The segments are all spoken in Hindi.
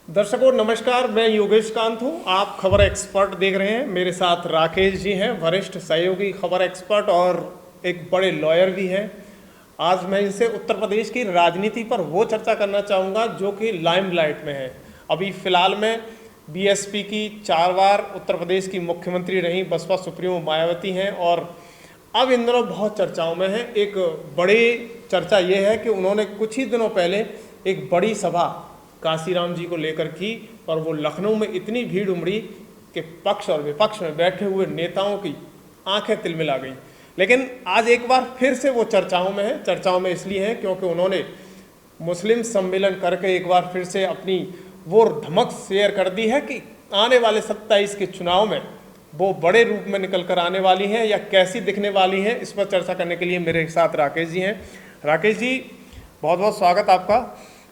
दर्शकों नमस्कार, मैं योगेश कांत हूं। आप खबर एक्सपर्ट देख रहे हैं। मेरे साथ राकेश जी हैं, वरिष्ठ सहयोगी खबर एक्सपर्ट और एक बड़े लॉयर भी हैं। आज मैं इनसे उत्तर प्रदेश की राजनीति पर वो चर्चा करना चाहूँगा जो कि लाइमलाइट में है। अभी फिलहाल में बीएसपी की 4 बार उत्तर प्रदेश की मुख्यमंत्री रही बसपा सुप्रीमो मायावती हैं और अब इन दिनों बहुत चर्चाओं में है। एक बड़ी चर्चा ये है कि उन्होंने कुछ ही दिनों पहले एक बड़ी सभा काशीराम जी को लेकर की और वो लखनऊ में इतनी भीड़ उमड़ी कि पक्ष और विपक्ष में बैठे हुए नेताओं की आंखें तिलमिला गई। लेकिन आज एक बार फिर से वो चर्चाओं में है। चर्चाओं में इसलिए है क्योंकि उन्होंने मुस्लिम सम्मेलन करके एक बार फिर से अपनी वो धमक शेयर कर दी है कि आने वाले 27 के चुनाव में वो बड़े रूप में निकल कर आने वाली हैं या कैसी दिखने वाली हैं। इस पर चर्चा करने के लिए मेरे साथ राकेश जी हैं। राकेश जी, बहुत बहुत स्वागत आपका।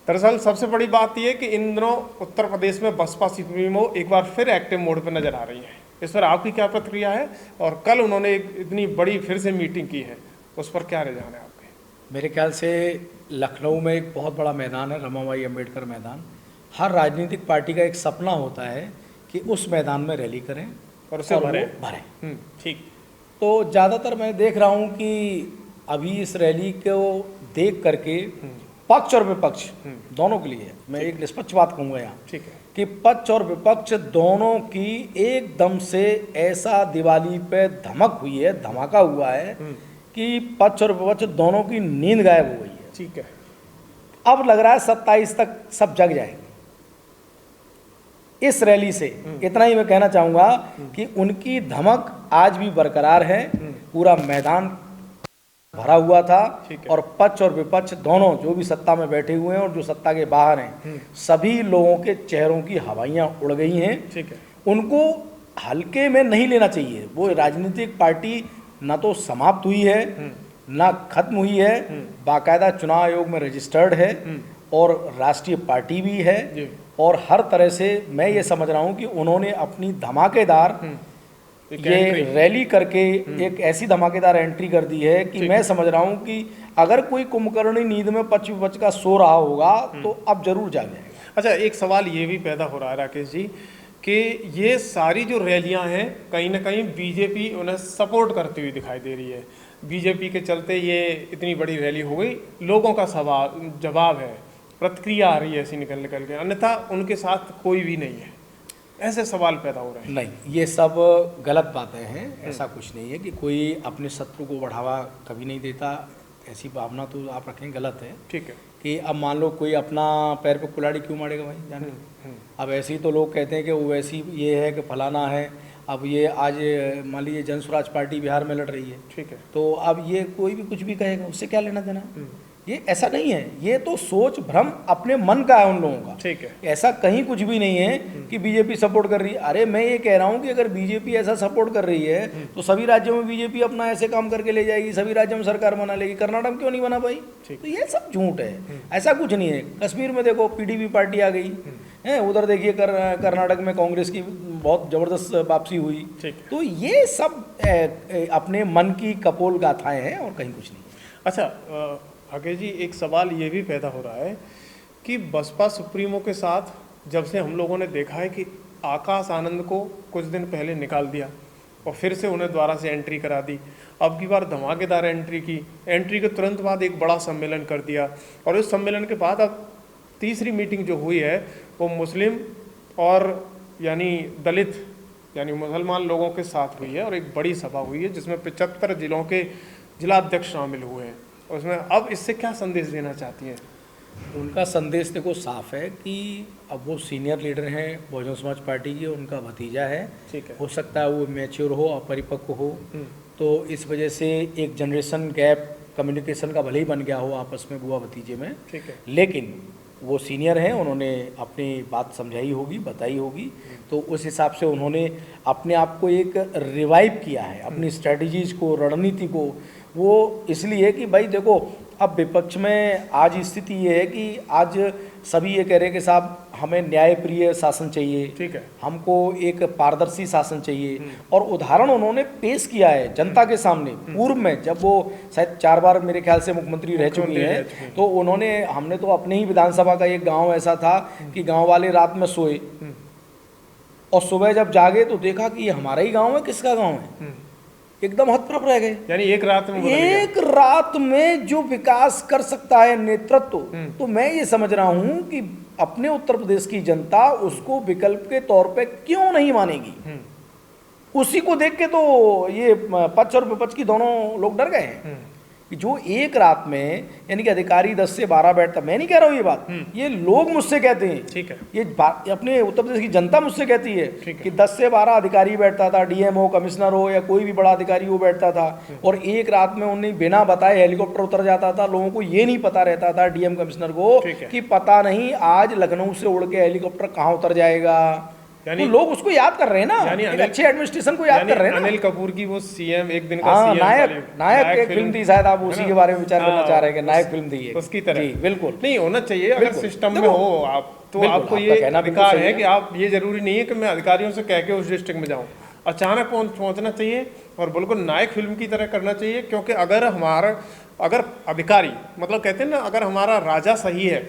दरअसल सबसे बड़ी बात यह कि इन दिनों उत्तर प्रदेश में बसपा सुप्रीमो एक बार फिर एक्टिव मोड पर नजर आ रही है। इस पर आपकी क्या प्रतिक्रिया है? और कल उन्होंने एक इतनी बड़ी फिर से मीटिंग की है, उस पर क्या रुझान है आपके? मेरे ख्याल से लखनऊ में एक बहुत बड़ा मैदान है, रमाबाई अंबेडकर मैदान। हर राजनीतिक पार्टी का एक सपना होता है कि उस मैदान में रैली करें और उसे भरें। ठीक। तो ज़्यादातर मैं देख रहा हूँ कि अभी इस रैली को देख करके पक्ष और विपक्ष दोनों के लिए मैं एक निष्पक्ष बात कहूँगा यहाँ, ठीक है, कि पक्ष और विपक्ष दोनों की एकदम से ऐसा दिवाली पे धमक हुई है, धमाका हुआ है कि पक्ष और विपक्ष दोनों की नींद गायब हो गई है। ठीक है। अब लग रहा है 27 तक सब जग जाएंगे इस रैली से। इतना ही मैं कहना चाहूँगा कि उनकी धमक आज भी बरकरार है। पूरा मैदान भरा हुआ था और पक्ष और विपक्ष दोनों जो भी सत्ता में बैठे हुए हैं और जो सत्ता के बाहर हैं, सभी लोगों के चेहरों की हवाइयाँ उड़ गई हैं। ठीक है। उनको हल्के में नहीं लेना चाहिए। वो राजनीतिक पार्टी ना तो समाप्त हुई है ना खत्म हुई है, बाकायदा चुनाव आयोग में रजिस्टर्ड है और राष्ट्रीय पार्टी भी है। और हर तरह से मैं ये समझ रहा हूँ कि उन्होंने अपनी धमाकेदार ये रैली करके एक ऐसी धमाकेदार एंट्री कर दी है कि मैं समझ रहा हूँ कि अगर कोई कुंभकर्णी नींद में पक्ष विपक्ष का सो रहा होगा तो अब जरूर जागेगा। अच्छा, एक सवाल ये भी पैदा हो रहा है राकेश जी कि ये सारी जो रैलियां हैं कहीं ना कहीं बीजेपी उन्हें सपोर्ट करती हुई दिखाई दे रही है। बीजेपी के चलते ये इतनी बड़ी रैली हो गई। लोगों का सवाल जवाब है, प्रतिक्रिया आ रही है ऐसी निकल के, अन्यथा उनके साथ कोई भी नहीं है। ऐसे सवाल पैदा हो रहे हैं। नहीं, ये सब गलत बातें हैं। ऐसा कुछ नहीं है कि कोई अपने शत्रु को बढ़ावा कभी नहीं देता। ऐसी भावना तो आप रखें, गलत है। ठीक है। कि अब मान लो कोई अपना पैर पे कुल्हाड़ी क्यों मारेगा भाई, जाने। अब ऐसे ही तो लोग कहते हैं कि वो वैसी ये है कि फलाना है। अब ये आज मान लीजिए जन स्वराज पार्टी बिहार में लड़ रही है, ठीक है, तो अब ये कोई भी कुछ भी कहेगा, उससे क्या लेना देना। ये ऐसा नहीं है, ये तो सोच भ्रम अपने मन का है उन लोगों का। ठीक है। ऐसा कहीं कुछ भी नहीं है कि बीजेपी सपोर्ट कर रही है। अरे मैं ये कह रहा हूँ कि अगर बीजेपी ऐसा सपोर्ट कर रही है तो सभी राज्यों में बीजेपी अपना ऐसे काम करके ले जाएगी, सभी राज्यों में सरकार बना लेगी। कर्नाटक क्यों नहीं बना भाई? तो ये सब झूठ है, ऐसा कुछ नहीं है। कश्मीर में देखो पीडीपी पार्टी आ गई है, उधर देखिए कर्नाटक में कांग्रेस की बहुत जबरदस्त वापसी हुई। तो ये सब अपने मन की कपोल गाथाएं हैं और कहीं कुछ नहीं। अच्छा राकेश जी, एक सवाल ये भी पैदा हो रहा है कि बसपा सुप्रीमो के साथ जब से हम लोगों ने देखा है कि आकाश आनंद को कुछ दिन पहले निकाल दिया और फिर से उन्हें दोबारा से एंट्री करा दी, अब की बार धमाकेदार एंट्री की, एंट्री के तुरंत बाद एक बड़ा सम्मेलन कर दिया और उस सम्मेलन के बाद अब तीसरी मीटिंग जो हुई है वो मुस्लिम और यानी दलित यानी मुसलमान लोगों के साथ हुई है और एक बड़ी सभा हुई है जिसमें 75 जिलों के जिलाध्यक्ष शामिल हुए हैं। उसमें अब इससे क्या संदेश देना चाहती हैं? उनका संदेश देखो साफ है कि अब वो सीनियर लीडर हैं बहुजन समाज पार्टी के, उनका भतीजा है। ठीक है। हो सकता है वो मैच्योर हो, अपरिपक्व हो, तो इस वजह से एक जनरेशन गैप कम्युनिकेशन का भले ही बन गया हो आपस में बुआ भतीजे में। ठीक है। लेकिन वो सीनियर हैं, उन्होंने अपनी बात समझाई होगी, बताई होगी, तो उस हिसाब से उन्होंने अपने आप को एक रिवाइव किया है, अपनी स्ट्रेटजीज को, रणनीति को। वो इसलिए कि भाई देखो अब विपक्ष में आज स्थिति ये है कि आज सभी ये कह रहे हैं कि साहब हमें न्यायप्रिय शासन चाहिए, ठीक है। हमको एक पारदर्शी शासन चाहिए। और उदाहरण उन्होंने पेश किया है जनता के सामने पूर्व में, जब वो शायद 4 बार मेरे ख्याल से मुख्यमंत्री रह चुकी हैं, तो उन्होंने, हमने तो अपने ही विधानसभा का एक गांव ऐसा था कि गांव वाले रात में सोए और सुबह जब जागे तो देखा कि ये हमारा ही गांव है, किसका गांव है, एकदम हतप्रभ रह गए। यानी एक रात में बदल गया। एक रात में जो विकास कर सकता है नेतृत्व, तो मैं ये समझ रहा हूं कि अपने उत्तर प्रदेश की जनता उसको विकल्प के तौर पे क्यों नहीं मानेगी। उसी को देख के तो ये पक्ष और विपक्ष की दोनों लोग डर गए हैं कि जो एक रात में, यानी कि अधिकारी 10 से 12 बैठता, मैं नहीं कह रहा हूँ ये बात, ये लोग मुझसे कहते हैं, ठीक है, ये बात अपने उत्तर प्रदेश की जनता मुझसे कहती है ठीक है। कि 10 से 12 अधिकारी बैठता था, डीएम हो, कमिश्नर हो या कोई भी बड़ा अधिकारी वो बैठता था, और एक रात में उन्हें बिना बताए हेलीकॉप्टर उतर जाता था। लोगों को ये नहीं पता रहता था डीएम कमिश्नर को कि पता नहीं आज लखनऊ से उड़ के हेलीकॉप्टर कहाँ उतर जाएगा। तो लोग उसको याद कर रहे हैं ना, एक अच्छे एडमिनिस्ट्रेशन को याद कर रहे हैं ना। अनिल कपूर की वो सीएम, एक दिन का हाँ, सीएम नायक एक फिल्म थी, शायद आप उसी के बारे में विचार करना चाह रहे हैं कि नायक फिल्म थी ये, उसकी तरह। जी बिल्कुल नहीं होना चाहिए, अगर सिस्टम में हो आप तो आपको ये अधिकार है कि आप, ये जरूरी नहीं है कि मैं अधिकारियों से कह के उस डिस्ट्रिक्ट में जाऊं, अचानक पहुंचना चाहिए और बिल्कुल नायक फिल्म की तरह करना चाहिए। क्योंकि अगर अधिकारी, मतलब कहते हैं ना, अगर हमारा राजा सही है,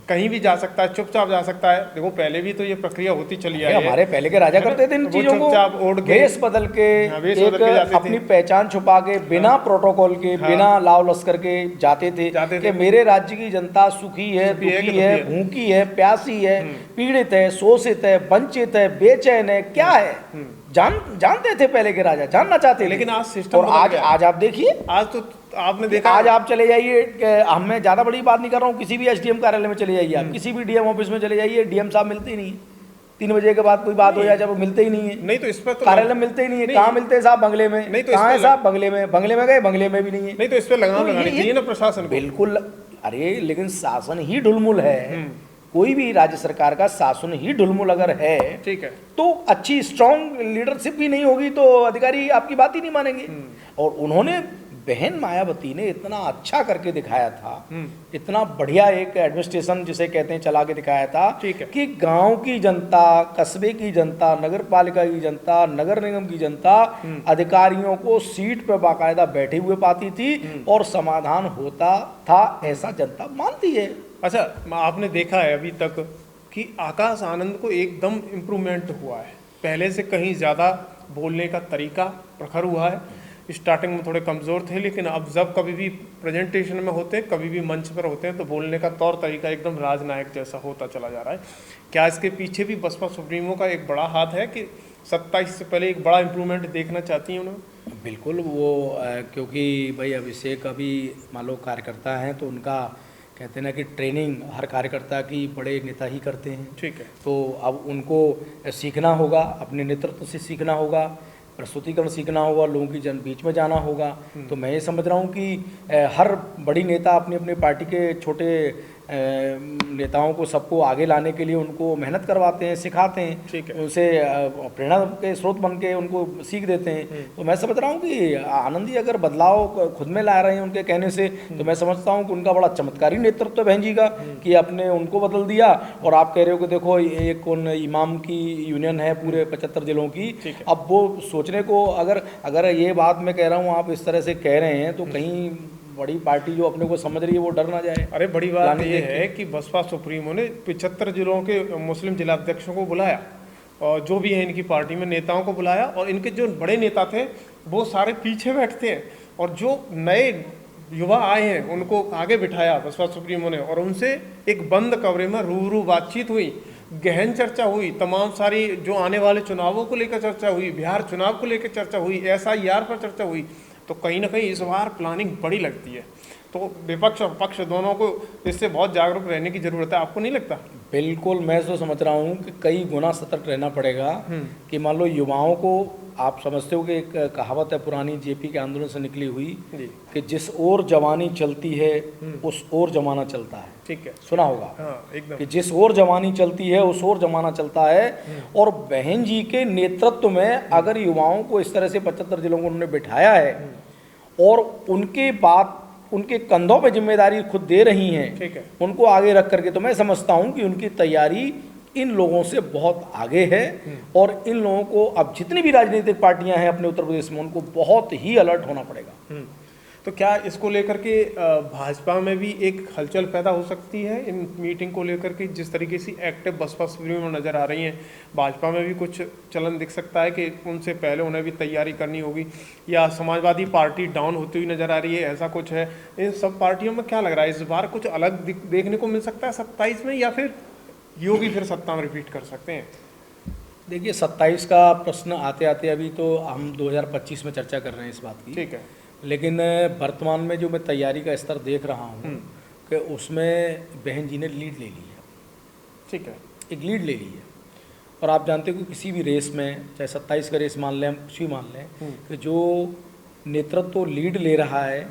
कहीं भी जा सकता है, चुपचाप जा सकता है। देखो पहले भी तो ये प्रक्रिया होती चली आई है, हमारे पहले के राजा करते थे इन चीजों को, वेश बदल के, अपनी पहचान छुपा के, बिना प्रोटोकॉल के, बिना लाव लश्कर के जाते थे कि मेरे राज्य की जनता सुखी है, दुखी है, भूखी है, प्यासी है, पीड़ित है, शोषित है, वंचित है, बेचैन है, क्या है, जानते थे पहले के राजा, जानना चाहते। लेकिन आज सिस्टम, और आज आप देखिए, आज तो आपने देखा, आज आप चले जाइए, मैं ज्यादा बड़ी बात नहीं कर रहा हूँ, किसी भी एसडीएम कार्यालय में चले जाइए, आप किसी भी डीएम ऑफिस में चले जाइए, डीएम साहब मिलते ही नहीं है। 3 बजे के बाद कोई बात हो जाए जब मिलते ही नहीं है। नहीं तो इस पर तो कार्यालय मिलते ही नहीं है। कहाँ मिलते हैं साहब? बंगले में। नहीं तो कहाँ है साहब? बंगले में। बंगले में गए, बंगले में भी नहीं है। नहीं तो इस पर लगाम लगानी चाहिए ना प्रशासन को। बिल्कुल, अरे लेकिन शासन ही ढुलमुल है, कोई भी राज्य सरकार का शासन ही ढुलमुल अगर है, ठीक है, तो अच्छी स्ट्रांग लीडरशिप भी नहीं होगी तो अधिकारी आपकी बात ही नहीं मानेंगे। और उन्होंने, बहन मायावती ने इतना अच्छा करके दिखाया था, इतना बढ़िया एक एडमिनिस्ट्रेशन जिसे कहते हैं चला के दिखाया था कि गांव की जनता, कस्बे की जनता, नगर पालिका की जनता, नगर निगम की जनता अधिकारियों को सीट पर बाकायदा बैठे हुए पाती थी और समाधान होता था, ऐसा जनता मानती है। अच्छा, आपने देखा है अभी तक कि आकाश आनंद को एकदम इम्प्रूवमेंट हुआ है, पहले से कहीं ज़्यादा बोलने का तरीका प्रखर हुआ है। स्टार्टिंग में थोड़े कमज़ोर थे, लेकिन अब जब कभी भी प्रेजेंटेशन में होते हैं, कभी भी मंच पर होते हैं, तो बोलने का तौर तरीका एकदम राजनायक जैसा होता चला जा रहा है। क्या इसके पीछे भी बसपा सुप्रीमो का एक बड़ा हाथ है कि 27 से पहले एक बड़ा इम्प्रूवमेंट देखना चाहती हैं उन्होंने? बिल्कुल, वो क्योंकि भाई अभिषेक अभी मान लो कार्यकर्ता हैं तो उनका कहते हैं ना कि ट्रेनिंग हर कार्यकर्ता की बड़े नेता ही करते हैं, ठीक है, तो अब उनको सीखना होगा, अपने नेतृत्व से सीखना होगा, प्रस्तुतिकरण सीखना होगा, लोगों की बीच में जाना होगा। तो मैं ये समझ रहा हूँ कि हर बड़ी नेता अपनी अपनी पार्टी के छोटे नेताओं को, सबको आगे लाने के लिए उनको मेहनत करवाते हैं, सिखाते हैं, ठीक है, उनसे प्रेरणा के स्रोत बन के उनको सीख देते हैं। तो मैं समझ रहा हूँ कि आनंद जी अगर बदलाव खुद में ला रहे हैं उनके कहने से, तो मैं समझता हूँ कि उनका बड़ा चमत्कारी नेतृत्व बहन जी का, कि आपने उनको बदल दिया। और आप कह रहे हो कि देखो एक कौन इमाम की यूनियन है पूरे 75 जिलों की, अब वो सोचने को, अगर ये बात मैं कह रहा हूँ आप इस तरह से कह रहे हैं, तो कहीं बड़ी पार्टी जो अपने को समझ रही है वो डर ना जाए। अरे बड़ी बात ये है कि बसपा सुप्रीमो ने 75 जिलों के मुस्लिम जिलाध्यक्षों को बुलाया, और जो भी है इनकी पार्टी में नेताओं को बुलाया, और इनके जो बड़े नेता थे वो सारे पीछे बैठते हैं, और जो नए युवा आए हैं उनको आगे बिठाया बसपा सुप्रीमो ने, और उनसे एक बंद कमरे में रूबरू बातचीत हुई, गहन चर्चा हुई, तमाम सारी जो आने वाले चुनावों को लेकर चर्चा हुई, बिहार चुनाव को लेकर चर्चा हुई, SIR पर चर्चा हुई। तो कहीं ना कहीं इस बार प्लानिंग बड़ी लगती है। तो विपक्ष और पक्ष दोनों को इससे बहुत जागरूक रहने की जरूरत है, आपको नहीं लगता? बिल्कुल, मैं तो समझ रहा हूँ कि कई गुना सतर्क रहना पड़ेगा। कि मान लो युवाओं को, आप समझते हो कि एक कहावत है पुरानी JP के आंदोलन से निकली हुई कि जिस ओर जवानी चलती है उस ओर जमाना चलता है, ठीक है, सुना होगा? हाँ, एकदम, कि जिस ओर जवानी चलती है उस ओर जमाना चलता है। और बहन जी के नेतृत्व में अगर युवाओं को इस तरह से 75 जिलों को उन्होंने बिठाया है, और उनके बाद उनके कंधों पे जिम्मेदारी खुद दे रही हैं, ठीक है। उनको आगे रख करके, तो मैं समझता हूँ कि उनकी तैयारी इन लोगों से बहुत आगे है। और इन लोगों को अब जितनी भी राजनीतिक पार्टियां हैं अपने उत्तर प्रदेश में, उनको बहुत ही अलर्ट होना पड़ेगा। तो क्या इसको लेकर के भाजपा में भी एक हलचल पैदा हो सकती है इन मीटिंग को लेकर के? जिस तरीके से एक्टिव बसपा सुप्रीमो नज़र आ रही हैं, भाजपा में भी कुछ चलन दिख सकता है कि उनसे पहले उन्हें भी तैयारी करनी होगी, या समाजवादी पार्टी डाउन होती हुई नज़र आ रही है, ऐसा कुछ है? इन सब पार्टियों में क्या लग रहा है, इस बार कुछ अलग देखने को मिल सकता है 27 में, या फिर योगी फिर सत्ता में रिपीट कर सकते हैं? देखिए, 27 का प्रश्न आते आते अभी तो हम 2025 में चर्चा कर रहे हैं इस बात की, ठीक है। लेकिन वर्तमान में जो मैं तैयारी का स्तर देख रहा हूँ कि उसमें बहन जी ने लीड ले ली है। ठीक है, एक लीड ले ली है। और आप जानते हो कि किसी भी रेस में, चाहे 27 का रेस मान लें, हम कुछ भी मान लें, कि जो नेतृत्व लीड ले रहा है,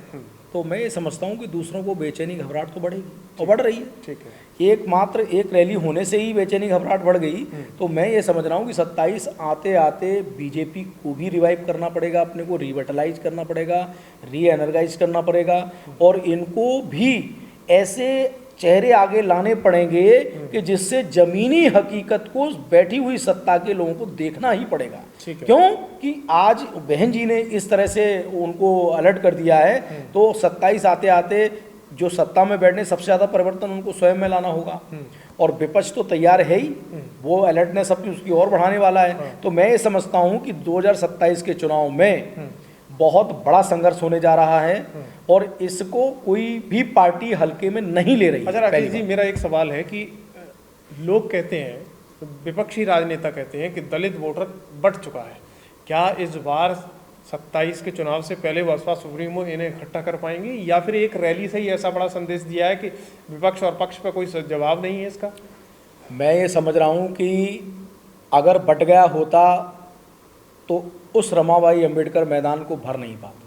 तो मैं ये समझता हूँ कि दूसरों को बेचैनी घबराहट तो बढ़ेगी, और बढ़ रही है। ठीक है। एकमात्र एक रैली होने से ही बेचैनी घबराहट बढ़ गई। तो मैं ये समझ रहा हूँ कि 27 आते आते बीजेपी को भी रिवाइव करना पड़ेगा, अपने को रिविटलाइज करना पड़ेगा, री एनर्जाइज करना पड़ेगा, और इनको भी ऐसे चेहरे आगे लाने पड़ेंगे कि जिससे जमीनी हकीकत को बैठी हुई सत्ता के लोगों को देखना ही पड़ेगा। क्यों कि आज बहन जी ने इस तरह से उनको अलर्ट कर दिया है, तो 27 आते आते जो सत्ता में बैठने, सबसे ज़्यादा परिवर्तन उनको स्वयं में लाना होगा। और विपक्ष तो तैयार है ही, वो अलर्टनेस अपनी उसकी और बढ़ाने वाला है। तो मैं ये समझता हूँ कि 2027 के चुनाव में बहुत बड़ा संघर्ष होने जा रहा है, और इसको कोई भी पार्टी हल्के में नहीं ले रही। अच्छा राकेश जी, मेरा एक सवाल है कि लोग कहते हैं, विपक्षी राजनेता कहते हैं कि दलित वोटर बढ़ चुका है, क्या इस बार 27 के चुनाव से पहले बसपा सुप्रीमो इन्हें इकट्ठा कर पाएंगे, या फिर एक रैली से ही ऐसा बड़ा संदेश दिया है कि विपक्ष और पक्ष पर कोई जवाब नहीं है इसका? मैं ये समझ रहा हूँ कि अगर बट गया होता तो उस रमाबाई अंबेडकर मैदान को भर नहीं पाता।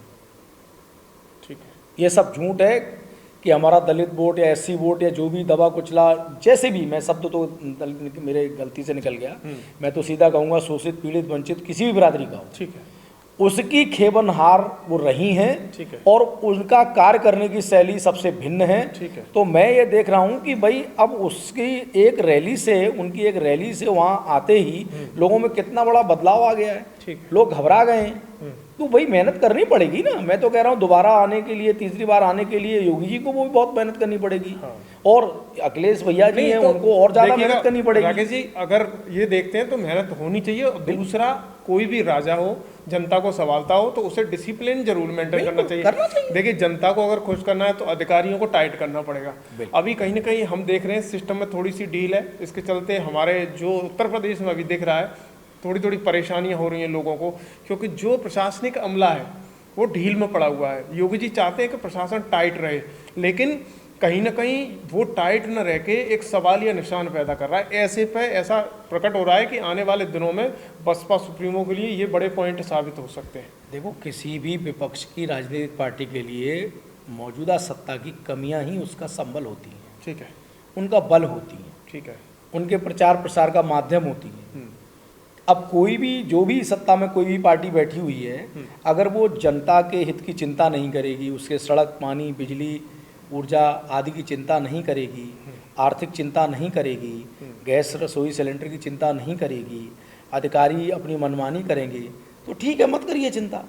ठीक है। ये सब झूठ है कि हमारा दलित वोट या एससी वोट या जो भी दबा कुचला, जैसे भी, मैं शब्द तो मेरे गलती से निकल गया, मैं तो सीधा कहूँगा शोषित, पीड़ित, वंचित किसी भी बिरादरी का हो, ठीक है, उसकी खेबनहार वो रही हैं। ठीक है। और उनका कार्य करने की शैली सबसे भिन्न है। ठीक है। तो मैं ये देख रहा हूँ कि भाई अब उसकी एक रैली से, उनकी एक रैली से वहाँ आते ही लोगों में कितना बड़ा बदलाव आ गया है। ठीक। लोग घबरा गए हैं, तो भाई मेहनत करनी पड़ेगी ना। मैं तो कह रहा हूँ दोबारा आने के लिए, तीसरी बार आने के लिए योगी जी को वो भी बहुत मेहनत करनी पड़ेगी। हाँ। और अखिलेश भैया जी हैं, तो उनको और ज़्यादा मेहनत करनी पड़ेगी। राकेश जी, अगर ये देखते हैं तो मेहनत होनी चाहिए। और दूसरा, कोई भी राजा हो, जनता को संभालता हो, तो उसे डिसिप्लिन जरूर मेंटेन करना चाहिए। देखिए, जनता को अगर खुश करना है तो अधिकारियों को टाइट करना पड़ेगा। अभी कहीं ना कहीं हम देख रहे हैं सिस्टम में थोड़ी सी ढील है, इसके चलते हमारे जो उत्तर प्रदेश में अभी दिख रहा है, थोड़ी थोड़ी परेशानियां हो रही हैं लोगों को, क्योंकि जो प्रशासनिक अमला है वो ढील में पड़ा हुआ है। योगी जी चाहते हैं कि प्रशासन टाइट रहे, लेकिन कहीं ना कहीं वो टाइट न रह के एक सवालिया निशान पैदा कर रहा है। ऐसे पे ऐसा प्रकट हो रहा है कि आने वाले दिनों में बसपा सुप्रीमो के लिए ये बड़े पॉइंट साबित हो सकते हैं। देखो, किसी भी विपक्ष की राजनीतिक पार्टी के लिए मौजूदा सत्ता की कमियां ही उसका संबल होती हैं। ठीक है। उनका बल होती है। ठीक है। उनके प्रचार प्रसार का माध्यम होती है। अब कोई भी, जो भी सत्ता में कोई भी पार्टी बैठी हुई है, अगर वो जनता के हित की चिंता नहीं करेगी, उसके सड़क, पानी, बिजली, ऊर्जा आदि की चिंता नहीं करेगी, आर्थिक चिंता नहीं करेगी, गैस रसोई सिलेंडर की चिंता नहीं करेगी, अधिकारी अपनी मनमानी करेंगे, तो ठीक है, मत करिए चिंता।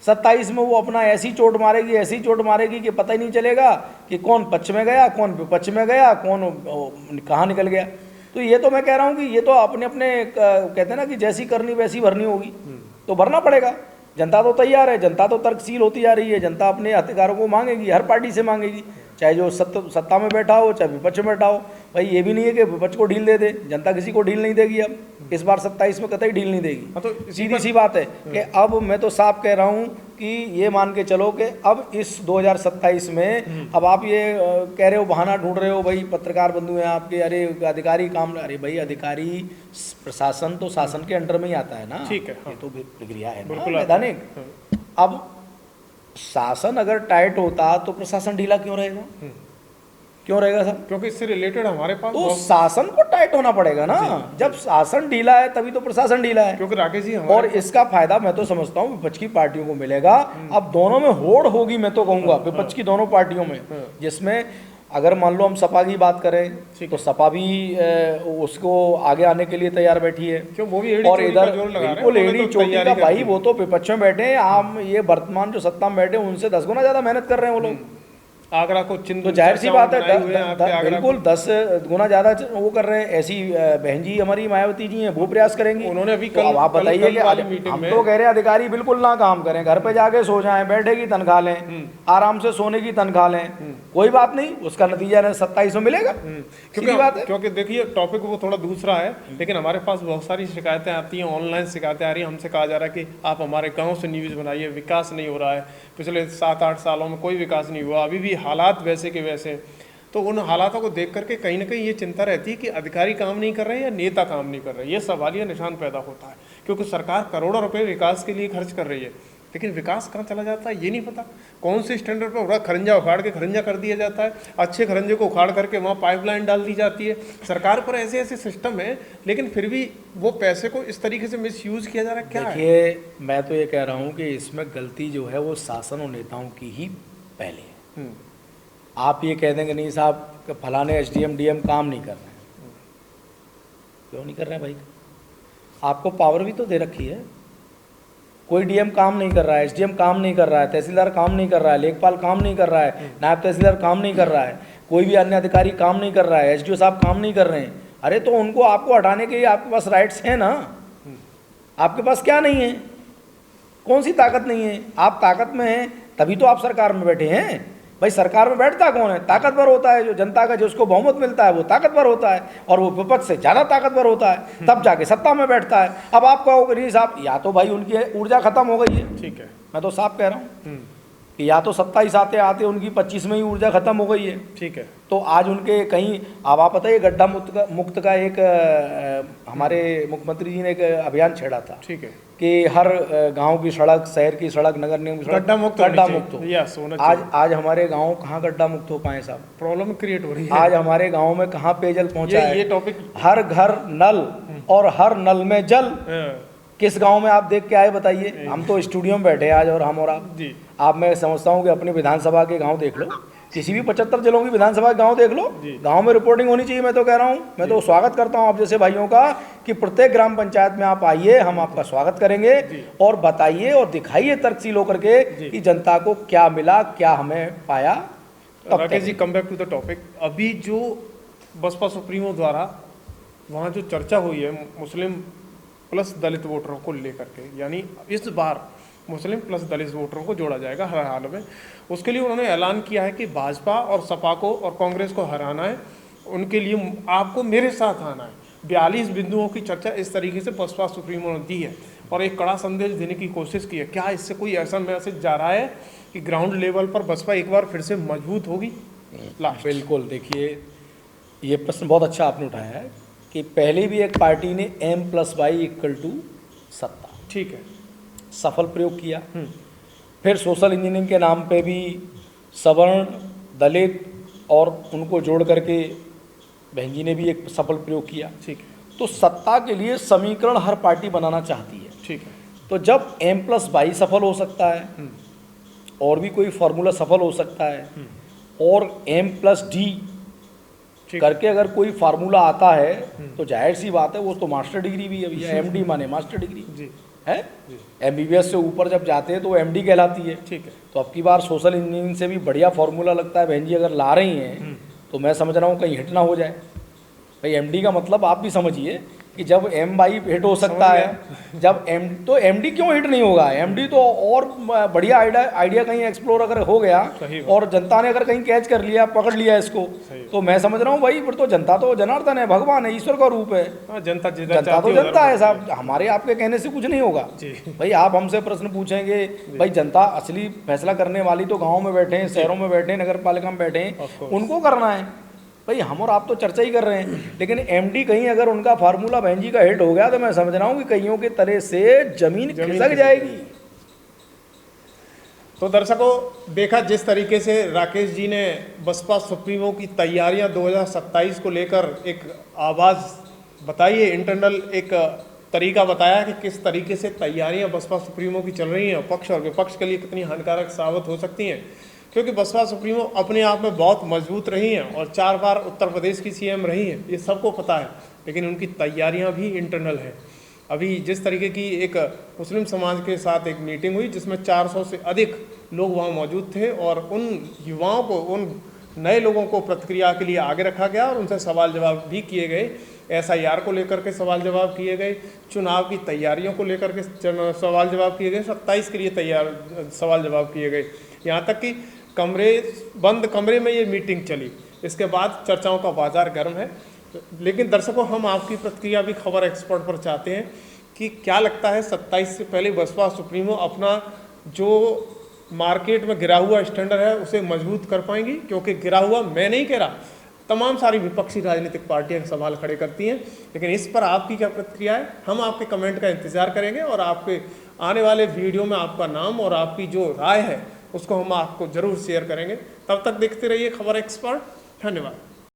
27 में वो अपना ऐसी चोट मारेगी, ऐसी चोट मारेगी कि पता ही नहीं चलेगा कि कौन पक्ष में गया, कौन विपक्ष में गया, कौन कहाँ निकल गया। तो ये तो मैं कह रहा हूँ कि ये तो अपने अपने कहते हैं ना कि जैसी करनी वैसी भरनी होगी, तो भरना पड़ेगा। जनता तो तैयार है, जनता तो तर्कशील होती जा रही है, जनता अपने अधिकारों को मांगेगी, हर पार्टी से मांगेगी, चाहे जो सत्ता में बैठा हो, चाहे विपक्ष में बैठा हो। भाई ये भी नहीं है कि विपक्ष को ढील दे दे, जनता किसी को ढील नहीं देगी। अब इस बार 27 में कतई ढील नहीं देगी। तो सीधी सी बात है कि अब मैं तो साफ कह रहा हूँ कि ये मान के चलो कि अब इस 2027 में अब आप ये कह रहे हो, बहाना ढूंढ रहे हो, भाई पत्रकार बंधु हैं आपके, अरे अधिकारी काम, अरे भाई अधिकारी, प्रशासन तो शासन के अंडर में ही आता है ना। ठीक है। ये तो प्रक्रिया है ना बिल्कुल वैधानिक। अब शासन अगर टाइट होता तो प्रशासन ढीला क्यों रहेगा? क्यों रहेगा साहब? क्योंकि इससे रिलेटेड हमारे पास तो शासन को टाइट होना पड़ेगा ना। जब शासन ढीला है तभी तो प्रशासन ढीला है। क्योंकि राकेश जी और इसका फायदा मैं तो समझता हूँ विपक्ष की पार्टियों को मिलेगा। अब दोनों में होड़ होगी, मैं तो कहूंगा विपक्ष की दोनों पार्टियों में, जिसमें अगर मान लो हम सपा की बात करें तो सपा भी उसको आगे आने के लिए तैयार बैठी है। क्यों वो भी और इधर बिल्कुल एड़ी चोटी का भाई, वो तो विपक्ष में बैठे हैं, हम ये वर्तमान जो सत्ता में बैठे हैं उनसे 10 गुना ज्यादा मेहनत कर रहे हैं वो लोग। आगरा को चिन्ह तो जाहिर सी बात है बिल्कुल 10 गुना ज्यादा वो कर रहे हैं। ऐसी बहन जी हमारी मायावती जी हैं, वो प्रयास करेंगी। उन्होंने अभी तो आप बताइए कि हम तो कह रहे हैं अधिकारी बिल्कुल ना काम करें, घर पे जाके सो जाएं, बैठे की तनख्वाह लें, आराम से सोने की तनख्वाह लें, कोई बात नहीं, उसका नतीजा 27 में मिलेगा। क्योंकि बात है, क्योंकि देखिए टॉपिक वो थोड़ा दूसरा है, लेकिन हमारे पास बहुत सारी शिकायतें आती हैं, ऑनलाइन शिकायतें आ रही हैं। हमसे कहा जा रहा है कि आप हमारे गाँव से न्यूज़ बनाइए, विकास नहीं हो रहा है, पिछले 7-8 सालों में कोई विकास नहीं हुआ, अभी भी हालात वैसे के वैसे। तो उन हालातों को देख करके कहीं ना कहीं ये चिंता रहती है कि अधिकारी काम नहीं कर रहे हैं या नेता काम नहीं कर रहे हैं। ये सवालिया निशान पैदा होता है, क्योंकि सरकार करोड़ों रुपए विकास के लिए खर्च कर रही है, लेकिन विकास कहाँ चला जाता है ये नहीं पता। कौन से स्टैंडर्ड पर हो रहा, खरंजा उखाड़ के खरंजा कर दिया जाता है, अच्छे खरंजे को उखाड़ करके वहाँ पाइपलाइन डाल दी जाती है। सरकार पर ऐसे ऐसे सिस्टम है, लेकिन फिर भी वो पैसे को इस तरीके से मिसयूज किया जा रहा है। क्या देखिए, मैं तो ये कह रहा हूँ कि इसमें गलती जो है वो शासन और नेताओं की ही पहले है। आप ये कह देंगे नहीं साहब कि फलाने एसडीएम डीएम काम नहीं कर रहे हैं, क्यों नहीं कर रहे हैं भाई? आपको पावर भी तो दे रखी है। कोई डीएम काम नहीं कर रहा है, एसडीएम काम नहीं कर रहा है, तहसीलदार काम नहीं कर रहा है, लेखपाल काम नहीं कर रहा है, नायब तहसीलदार काम नहीं कर रहा है, कोई भी अन्य अधिकारी काम नहीं कर रहा है, एसडीओ साहब काम नहीं कर रहे हैं। अरे तो उनको आपको हटाने के लिए आपके पास राइट्स हैं ना। आपके पास क्या नहीं है? कौन सी ताकत नहीं है? आप ताकत में हैं तभी तो आप सरकार में बैठे हैं। भाई सरकार में बैठता कौन है? ताकतवर होता है। जो जनता का जिसको बहुमत मिलता है वो ताकतवर होता है, और वो विपक्ष से ज़्यादा ताकतवर होता है, तब जाके सत्ता में बैठता है। अब आप कहोगे नहीं साहब, या तो भाई उनकी ऊर्जा खत्म हो गई है, ठीक है, मैं तो साफ कह रहा हूँ कि या तो 27 आते आते उनकी 25 में ही ऊर्जा खत्म हो गई है, ठीक है। तो आज उनके कहीं, अब आप बताइए, गड्ढा मुक्त का एक हमारे मुख्यमंत्री जी ने एक अभियान छेड़ा था, ठीक है, कि हर गांव की सड़क, शहर की सड़क, नगर निगम की गड्ढा मुक्त हो। आज हमारे गांव कहाँ गड्ढा मुक्त हो पाए साहब? प्रॉब्लम क्रिएट हो रही है। आज हमारे गांव में कहाँ पेयजल पहुंचा है? ये टॉपिक, हर घर नल और हर नल में जल। किस गांव में आप देख के आए बताइए? हम तो स्टूडियो में बैठे आज, और हम और आप मैं समझता हूँ कि अपनी विधानसभा के गाँव देख लो, किसी भी 75 जिलों की विधानसभा के गाँव देख लो, गांव में रिपोर्टिंग होनी चाहिए। मैं तो कह रहा हूँ, मैं तो स्वागत करता हूँ आप जैसे भाइयों का कि प्रत्येक ग्राम पंचायत में आप आइए, हम आपका स्वागत करेंगे, और बताइए और दिखाइए तर्कशील होकर के कि जनता को क्या मिला, क्या हमें पाया। Rakesh ji, come back to the topic. अभी जो बसपा सुप्रीमो द्वारा वहाँ जो चर्चा हुई है मुस्लिम प्लस दलित वोटरों को लेकर के, यानी इस बार मुस्लिम प्लस दलित वोटरों को जोड़ा जाएगा हर हाल में, उसके लिए उन्होंने ऐलान किया है कि भाजपा और सपा को और कांग्रेस को हराना है, उनके लिए आपको मेरे साथ आना है। 42 बिंदुओं की चर्चा इस तरीके से बसपा सुप्रीमो ने दी है और एक कड़ा संदेश देने की कोशिश की है। क्या इससे कोई ऐसा मैसेज जा रहा है कि ग्राउंड लेवल पर बसपा एक बार फिर से मजबूत होगी? बिल्कुल। देखिए, ये प्रश्न बहुत अच्छा आपने उठाया है कि पहले भी एक पार्टी ने M+Y = सत्ता, ठीक है, सफल प्रयोग किया। फिर सोशल इंजीनियरिंग के नाम पे भी सवर्ण, दलित और उनको जोड़ करके बहन जी ने भी एक सफल प्रयोग किया, ठीक है। तो सत्ता के लिए समीकरण हर पार्टी बनाना चाहती है, ठीक है। तो जब M+Y सफल हो सकता है और भी कोई फॉर्मूला सफल हो सकता है, और M+D करके अगर कोई फार्मूला आता है तो जाहिर सी बात है वो तो मास्टर डिग्री भी है भैया। MD माने मास्टर डिग्री है। MBBS से ऊपर जब जाते हैं तो वो MD कहलाती है, ठीक है। तो अब की बार सोशल इंजीनियरिंग से भी बढ़िया फार्मूला लगता है बहन जी अगर ला रही हैं, तो मैं समझ रहा हूँ कहीं हिट ना हो जाए। भाई MD का मतलब आप भी समझिए कि जब M/Y हिट हो सकता है, जब तो MD क्यों हिट नहीं होगा? MD तो और बढ़िया आइडिया कहीं एक्सप्लोर अगर हो गया और जनता ने अगर कहीं कैच कर लिया, पकड़ लिया इसको, तो मैं समझ रहा हूँ भाई फिर तो जनता तो जनार्दन है, भगवान है, ईश्वर का रूप है। जनता तो जनता है साहब, हमारे आपके कहने से कुछ नहीं होगा। भाई आप हमसे प्रश्न पूछेंगे, भाई जनता असली फैसला करने वाली तो गाँव में बैठे हैं, शहरों में बैठे हैं, नगर पालिका में बैठे हैं, उनको करना है। भाई हम और आप तो चर्चा ही कर रहे हैं, लेकिन MD कहीं अगर उनका फार्मूला बहन जी का हिट हो गया तो मैं समझ रहा हूँ कि कईयों के तरह से जमीन खिसक जाएगी। तो दर्शकों, देखा जिस तरीके से राकेश जी ने बसपा सुप्रीमो की तैयारियां 2027 को लेकर एक आवाज़ बताई है, इंटरनल एक तरीका बताया कि किस तरीके से तैयारियां बसपा सुप्रीमो की चल रही हैं, पक्ष और विपक्ष के लिए कितनी हानिकारक साबित हो सकती हैं, क्योंकि बसपा सुप्रीमो अपने आप में बहुत मजबूत रही हैं और 4 बार उत्तर प्रदेश की सीएम रही हैं, ये सबको पता है, लेकिन उनकी तैयारियां भी इंटरनल हैं। अभी जिस तरीके की एक मुस्लिम समाज के साथ एक मीटिंग हुई जिसमें 400 से अधिक लोग वहाँ मौजूद थे और उन युवाओं को, उन नए लोगों को प्रतिक्रिया के लिए आगे रखा गया और उनसे सवाल जवाब भी किए गए। SIR को लेकर के सवाल जवाब किए गए, चुनाव की तैयारियों को लेकर के सवाल जवाब किए गए, 27 के लिए सवाल जवाब किए गए। यहाँ तक कि बंद कमरे में ये मीटिंग चली। इसके बाद चर्चाओं का बाजार गर्म है। लेकिन दर्शकों, हम आपकी प्रतिक्रिया भी खबर एक्सपर्ट पर चाहते हैं कि क्या लगता है 27 से पहले बसपा सुप्रीमो अपना जो मार्केट में गिरा हुआ स्टैंडर्ड है उसे मजबूत कर पाएंगी? क्योंकि गिरा हुआ मैं नहीं कह रहा, तमाम सारी विपक्षी राजनीतिक पार्टियां सवाल खड़े करती हैं। लेकिन इस पर आपकी क्या प्रतिक्रिया है? हम आपके कमेंट का इंतजार करेंगे और आपके आने वाले वीडियो में आपका नाम और आपकी जो राय है उसको हम आपको ज़रूर शेयर करेंगे। तब तक देखते रहिए खबर एक्सपर्ट। धन्यवाद।